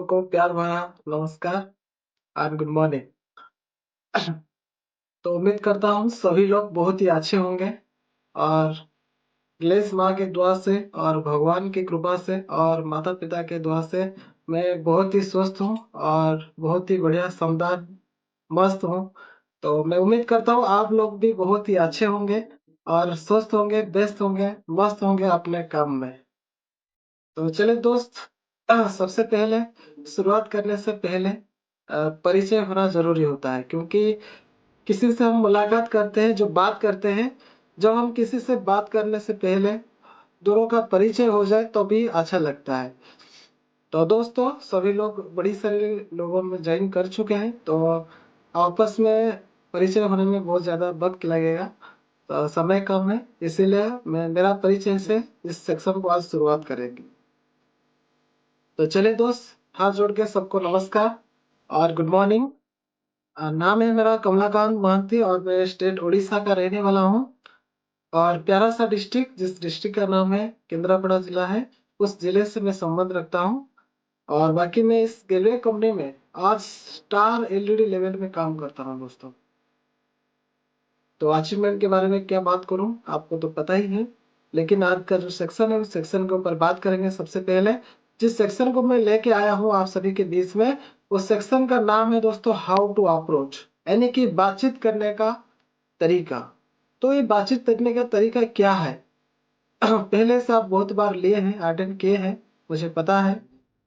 लोगों को प्यार भरा नमस्कार और गुड मॉर्निंग। तो उम्मीद करता हूँ सभी लोग बहुत ही अच्छे होंगे और ग्लेस माँ की दुआ से और भगवान की कृपा से और माता पिता के दुआ से मैं बहुत ही स्वस्थ हूँ और बहुत ही बढ़िया समदार मस्त हूँ। तो मैं उम्मीद करता हूँ आप लोग भी बहुत ही अच्छे होंगे और स्वस्थ होंगे, व्यस्त होंगे, मस्त होंगे अपने काम में। तो चलिए दोस्त, सबसे पहले शुरुआत करने से पहले परिचय होना ज़रूरी होता है, क्योंकि किसी से हम मुलाकात करते हैं, जो बात करते हैं, जब हम किसी से बात करने से पहले दोनों का परिचय हो जाए तो भी अच्छा लगता है। तो दोस्तों, सभी लोग बड़ी सारे लोगों में ज्वाइन कर चुके हैं, तो आपस में परिचय होने में बहुत ज़्यादा वक्त लगेगा, तो समय कम है, इसीलिए मैं मेरा परिचय से इस सेक्शन को आज शुरुआत करेंगे। तो चलिए दोस्त, हाथ जोड़ के सबको नमस्कार और गुड मॉर्निंग। नाम है मेरा कमलाकांत महंती और मैं स्टेट उड़ीसा का रहने वाला हूँ और प्यारा सा डिस्ट्रिक्ट, जिस डिस्ट्रिक्ट का नाम है केंद्रापड़ा जिला है, उस जिले से मैं संबंध रखता हूँ। और बाकी मैं इस रेलवे कंपनी में आज स्टार एलईडी लेवल में काम करता हूँ दोस्तों। तो अचीवमेंट के बारे में क्या बात करूं, आपको तो पता ही है, लेकिन आज का जो सेक्शन है उस सेक्शन के ऊपर बात करेंगे। सबसे पहले जिस सेक्शन को मैं लेके आया हूं आप सभी के बीच में, उस सेक्शन का नाम है दोस्तों हाउ टू अप्रोच, यानी कि बातचीत करने का तरीका। तो ये बातचीत करने का तरीका क्या है? पहले से आप बहुत बार लिए हैं, अटेंड किए हैं, मुझे पता है,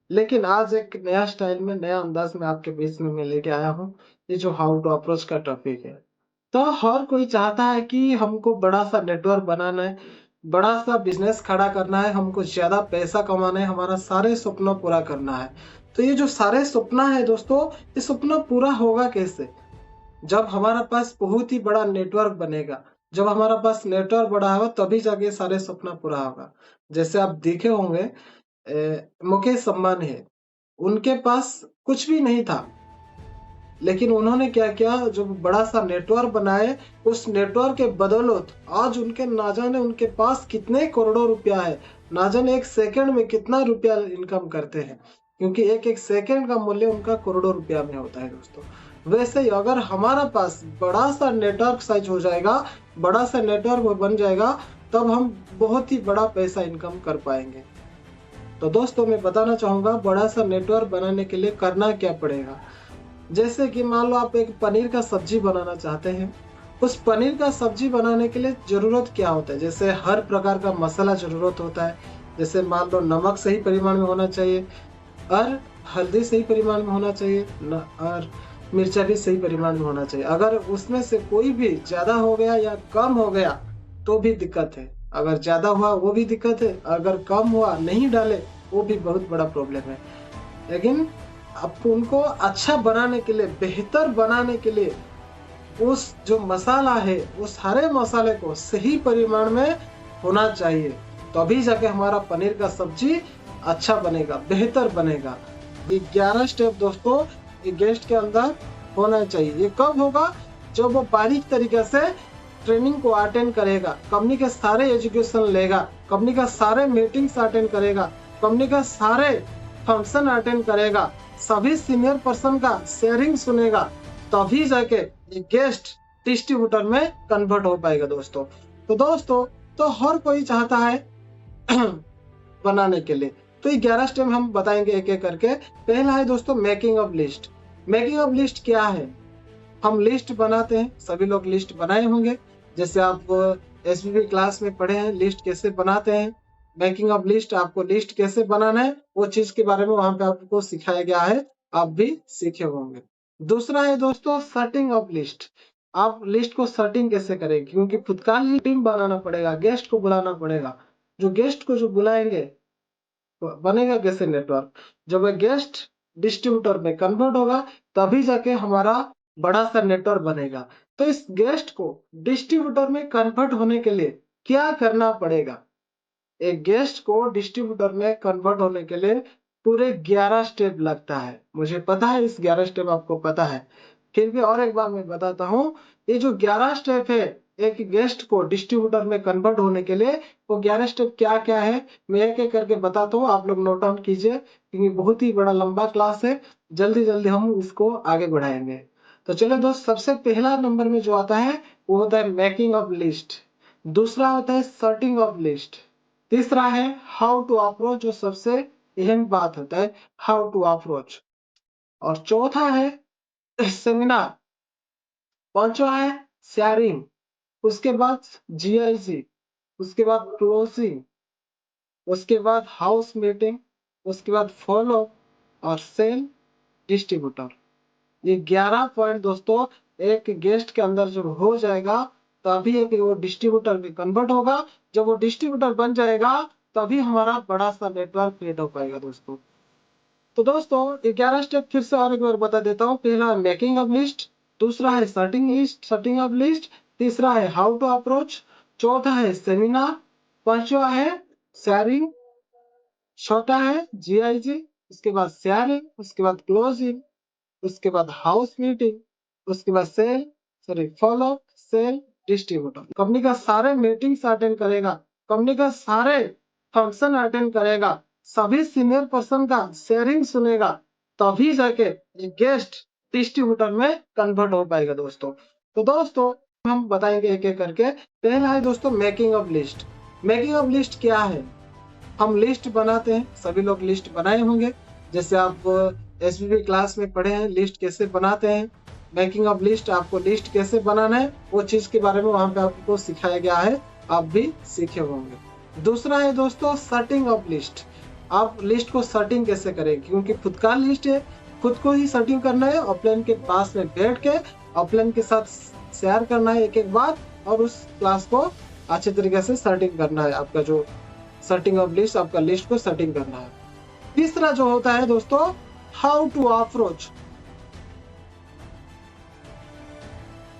लेकिन आज एक नया स्टाइल में, नया अंदाज में आपके बीच में मैं लेके आया हूँ। ये जो हाउ टू अप्रोच का टॉपिक है, तो हर कोई चाहता है कि हमको बड़ा सा नेटवर्क बनाना है, बड़ा सा बिजनेस खड़ा करना है, हमको ज्यादा पैसा कमाना है, हमारा सारे सपना पूरा करना है। तो ये जो सारे सपना है दोस्तों, ये सपना पूरा होगा कैसे? जब हमारा पास बहुत ही बड़ा नेटवर्क बनेगा, जब हमारा पास नेटवर्क बड़ा होगा तभी जाके सारे सपना पूरा होगा। जैसे आप देखे होंगे, मुकेश अंबानी है, उनके पास कुछ भी नहीं था, लेकिन उन्होंने क्या किया, जो बड़ा सा नेटवर्क बनाए, उस नेटवर्क के बदौलत आज उनके ना जाने उनके पास कितने करोड़ों रुपया है, ना जाने एक सेकंड में कितना रुपया इनकम करते हैं, क्योंकि एक एक सेकंड का मूल्य उनका करोड़ों रुपया में होता है दोस्तों। वैसे ही अगर हमारा पास बड़ा सा नेटवर्क साइज हो जाएगा, बड़ा सा नेटवर्क बन जाएगा, तब हम बहुत ही बड़ा पैसा इनकम कर पाएंगे। तो दोस्तों, मैं बताना चाहूंगा बड़ा सा नेटवर्क बनाने के लिए करना क्या पड़ेगा। जैसे कि मान लो आप एक पनीर का सब्जी बनाना चाहते हैं, उस पनीर का सब्जी बनाने के लिए जरूरत क्या होता है? जैसे हर प्रकार का मसाला जरूरत होता है। जैसे मान लो नमक सही परिमाण में होना चाहिए और हल्दी सही परिमाण में होना चाहिए और मिर्चा भी सही परिमाण में होना चाहिए। अगर उसमें से कोई भी ज्यादा हो गया या कम हो गया तो भी दिक्कत है, अगर ज्यादा हुआ वो भी दिक्कत है, अगर कम हुआ नहीं डाले वो भी बहुत बड़ा प्रॉब्लम है। लेकिन आपको उनको अच्छा बनाने के लिए, बेहतर बनाने के लिए, उस जो मसाला है वो सारे मसाले को सही परिमाण में होना चाहिए, तभी जाके हमारा पनीर का सब्जी अच्छा बनेगा, बेहतर बनेगा। ये 11 स्टेप दोस्तों ये गेस्ट के अंदर होना चाहिए। ये कब होगा? जब वो बारीक तरीके से ट्रेनिंग को अटेंड करेगा, कंपनी के सारे एजुकेशन लेगा, कंपनी का सारे मीटिंग्स अटेंड करेगा, कंपनी का सारे फंक्शन अटेंड करेगा, सभी सीनियर पर्सन का शेयरिंग सुनेगा, तभी जाके ये गेस्ट डिस्ट्रीब्यूटर में कन्वर्ट हो पाएगा दोस्तों। तो दोस्तों, तो हर कोई चाहता है बनाने के लिए। तो ये 11 स्टेप हम बताएंगे एक एक करके। पहला है दोस्तों making of list. Making of list क्या है? हम लिस्ट बनाते हैं, सभी लोग लिस्ट बनाए होंगे, जैसे आप एसबीबी क्लास में पढ़े हैं लिस्ट कैसे बनाते हैं। मेकिंग ऑफ लिस्ट, आपको लिस्ट कैसे बनाना है वो चीज के बारे में वहां पे आपको सिखाया गया है, आप भी सीखे होंगे। दूसरा है दोस्तों सर्टिंग ऑफ लिस्ट। आप लिस्ट को सर्टिंग कैसे करेंगे, क्योंकि खुद का ही टीम बनाना पड़ेगा, गेस्ट को बुलाना पड़ेगा। जो गेस्ट को जो बुलाएंगे बनेगा कैसे नेटवर्क? जब गेस्ट डिस्ट्रीब्यूटर में कन्वर्ट होगा तभी जाके हमारा बड़ा सा नेटवर्क बनेगा। तो इस गेस्ट को डिस्ट्रीब्यूटर में कन्वर्ट होने के लिए क्या करना पड़ेगा? एक गेस्ट को डिस्ट्रीब्यूटर में कन्वर्ट होने के लिए पूरे 11 स्टेप लगता है। मुझे पता है इस 11 स्टेप आपको पता है, फिर भी और एक बार मैं बताता हूँ। ये जो 11 स्टेप है एक गेस्ट को डिस्ट्रीब्यूटर में कन्वर्ट होने के लिए वो 11 स्टेप क्या क्या है मैं एक एक करके बताता हूँ, आप लोग नोट डाउन कीजिए क्योंकि बहुत ही बड़ा लंबा क्लास है, जल्दी जल्दी हम इसको आगे बढ़ाएंगे। तो चलो दोस्त, सबसे पहला नंबर में जो आता है वो होता है मेकिंग ऑफ लिस्ट, दूसरा होता है सर्टिंग ऑफ लिस्ट, तीसरा है हाउ टू अप्रोच, जो सबसे अहम बात होता है हाउ टू अप्रोच, और चौथा है सेमिनार, पांचवा है शेयरिंग, उसके बाद जीआईसी, उसके बाद क्लोजिंग, उसके बाद हाउस मीटिंग, उसके बाद फॉलो और सेल डिस्ट्रीब्यूटर। ये 11 पॉइंट दोस्तों एक गेस्ट के अंदर जब हो जाएगा तभी एक वो डिस्ट्रीब्यूटर में कन्वर्ट होगा, जब वो डिस्ट्रीब्यूटर बन जाएगा तभी हमारा बड़ा सा नेटवर्क क्रिएट हो पाएगा दोस्तों। तो दोस्तों ये 11 स्टेप फिर से और एक बार बता देता हूँ। पहला है मेकिंग ऑफ लिस्ट, दूसरा है सर्टिंग ऑफ लिस्ट, तीसरा है हाउ टू अप्रोच, चौथा है सेमिनार, पांचवा है शेयरिंग, छठा है जीआईजी, उसके बाद शेयरिंग, उसके बाद क्लोजिंग, उसके बाद हाउस मीटिंग, उसके बाद फॉलो, सेल, डिस्ट्रीब्यूटर। कंपनी का सारे मीटिंग्स अटेंड करेगा, कंपनी का सारे फंक्शन अटेंड करेगा, सभी सीनियर पर्सन का शेयरिंग सुनेगा, तभी जाके गेस्ट डिस्ट्रीब्यूटर में कन्वर्ट हो पाएगा दोस्तों। तो दोस्तों हम बताएंगे एक एक करके। पहला है दोस्तों making of list. Making of list क्या है? हम लिस्ट बनाते हैं, सभी लोग लिस्ट बनाए होंगे, जैसे आप एसबीबी क्लास में पढ़े हैं लिस्ट कैसे बनाते हैं। मेकिंग ऑफ लिस्ट, आपको लिस्ट कैसे बनाना है वो चीज के बारे में वहां पे आपको सिखाया गया है, आप भी सीखे होंगे। दूसरा है दोस्तों सर्टिंग ऑफ लिस्ट। आप लिस्ट को सर्टिंग कैसे करें, क्योंकि खुद का लिस्ट है, खुद को ही सर्टिंग करना है, अपलाइन के पास में बैठ के अपलाइन के साथ शेयर करना है एक एक बात, और उस क्लास को अच्छे तरीके से सर्टिंग करना है। आपका जो सर्टिंग ऑफ लिस्ट, आपका लिस्ट को सर्टिंग करना है। तीसरा जो होता है दोस्तों हाउ टू अप्रोच।